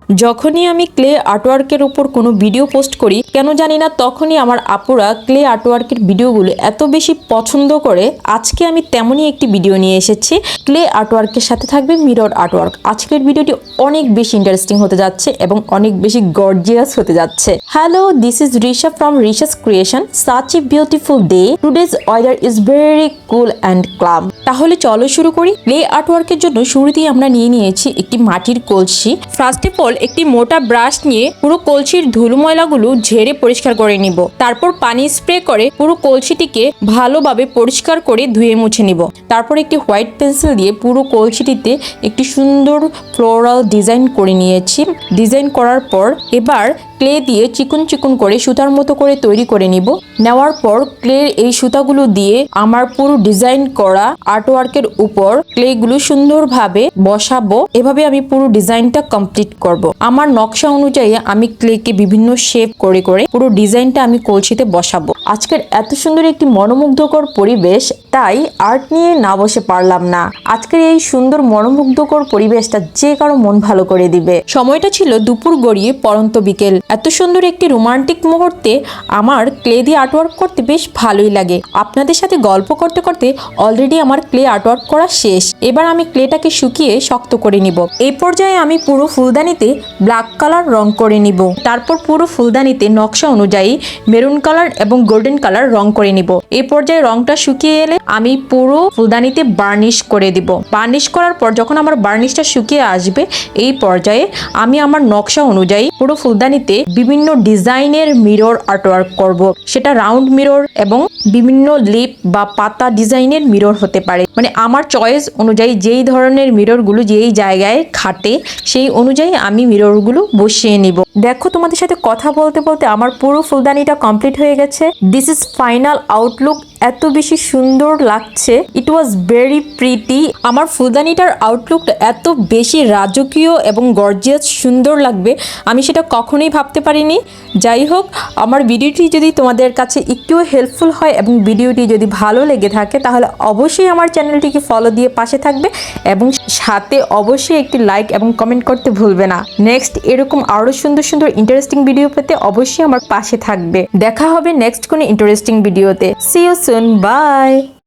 যখনই আমি ক্লে আর্টওয়ার্কের উপর কোনো ভিডিও পোস্ট করি কেন জানি না তখনই আমার আপুরা ক্লে আর্টওয়ার্কের ভিডিওগুলো এত বেশি পছন্দ করে। আজকে আমি তেমনই একটি ভিডিও নিয়ে এসেছি। ক্লে আর্টওয়ার্কের সাথে থাকবে মিরর আর্টওয়ার্ক। আজকের ভিডিওটি অনেক বেশি ইন্টারেস্টিং হতে যাচ্ছে এবং অনেক বেশি গর্জিয়াস হতে যাচ্ছে। Hello, this is Risha from Risha's creation. Such a beautiful day. Today's weather is very cool and calm. তাহলে চলো শুরু করি। ক্লে আর্টওয়ার্কের জন্য শুরুতেই আমরা নিয়েছি একটি মাটির কলসি। ফার্স্ট অফ অল একটি মোটা ব্রাশ নিয়ে পুরো কলসির ধুলো ময়লাগুলো ঝেড়ে পরিষ্কার করে নিব। তারপর পানি স্প্রে করে পুরো কলসিটিকে ভালোভাবে পরিষ্কার করে ধুয়ে মুছে নিব। তারপর একটি হোয়াইট পেন্সিল দিয়ে পুরো কলসিটিতে একটি সুন্দর ফ্লোরাল ডিজাইন করে নিয়েছি। ডিজাইন করার পর এবার ক্লে দিয়ে চিকন চিকন করে সুতার মতো করে তৈরি করে নিব। নেওয়ার পর ক্লের এই সুতাগুলো দিয়ে আমার পুরো ডিজাইন করা আর্টওয়ার্কের উপর ক্লেগুলো সুন্দরভাবে বসাবো। এভাবে আমি পুরো ডিজাইনটা কমপ্লিট করব। আমার নকশা অনুযায়ী আমি ক্লেকে বিভিন্ন শেপ করে করে পুরো ডিজাইনটা আমি কলসিতে বসাবো। আজকের এত সুন্দর একটি মনোমুগ্ধকর পরিবেশ, তাই আর্ট নিয়ে না বসে পারলাম না। আজকের এই সুন্দর মনোমুগ্ধকর পরিবেশটা যে কারো মন ভালো করে দিবে। সময়টা ছিল দুপুর গড়িয়ে পড়ন্ত বিকেল। এত সুন্দর একটি রোমান্টিক মুহূর্তে আমার ক্লে দিয়ে আর্টওয়ার্ক করতে বেশ ভালোই লাগে। আপনাদের সাথে গল্প করতে করতে অলরেডি আমার ক্লে আর্টওয়ার্ক করা শেষ। এবার আমি ক্লেটাকে শুকিয়ে শক্ত করে নিব। এই পর্যায়ে আমি পুরো ফুলদানিতে ব্ল্যাক কালার রং করে নিব। তারপর পুরো ফুলদানিতে নকশা অনুযায়ী মেরুন কালার এবং গোল্ডেন কালার রং করে নিব। এই পর্যায়ে রংটা শুকিয়ে এলে আমি পুরো ফুলদানিতে বার্নিশ করে দিব। বার্নিশ করার পর যখন আমার বার্নিশটা শুকিয়ে আসবে, এই পর্যায়ে আমি আমার নকশা অনুযায়ী পুরো ফুলদানিতে বিভিন্ন ডিজাইনের মিরর আর্টওয়ার্ক করব। সেটা রাউন্ড মিরর এবং বিভিন্ন লিপ বা পাতা ডিজাইনের মিরর হতে পারে। মানে আমার চয়েস অনুযায়ী যেই ধরনের মিররগুলো যেই জায়গায় খাটে সেই অনুযায়ী আমি মিররগুলো বসিয়ে নিব। দেখো, তোমাদের সাথে কথা বলতে বলতে আমার পুরো ফুলদানিটা কমপ্লিট হয়ে গেছে। This is final Outlook. এত বেশি সুন্দর লাগছে। ইট ওয়াজ ভেরি প্রিটি। আমার ফুলদানিটার আউটলুকটা এত বেশি রাজকীয় এবং গর্জিয়াস সুন্দর লাগবে আমি সেটা কখনোই ভাবতে পারিনি। যাই হোক, আমার ভিডিওটি যদি তোমাদের কাছে একটুও হেল্পফুল হয় এবং ভিডিওটি যদি ভালো লেগে থাকে তাহলে অবশ্যই আমার চ্যানেলটিকে ফলো দিয়ে পাশে থাকবে এবং সাথে অবশ্যই একটি লাইক এবং কমেন্ট করতে ভুলবে না। নেক্সট এরকম আরও সুন্দর সুন্দর ইন্টারেস্টিং ভিডিও পেতে অবশ্যই আমার পাশে থাকবে। দেখা হবে নেক্সট কোনো ইন্টারেস্টিং ভিডিওতে। See you soon, by.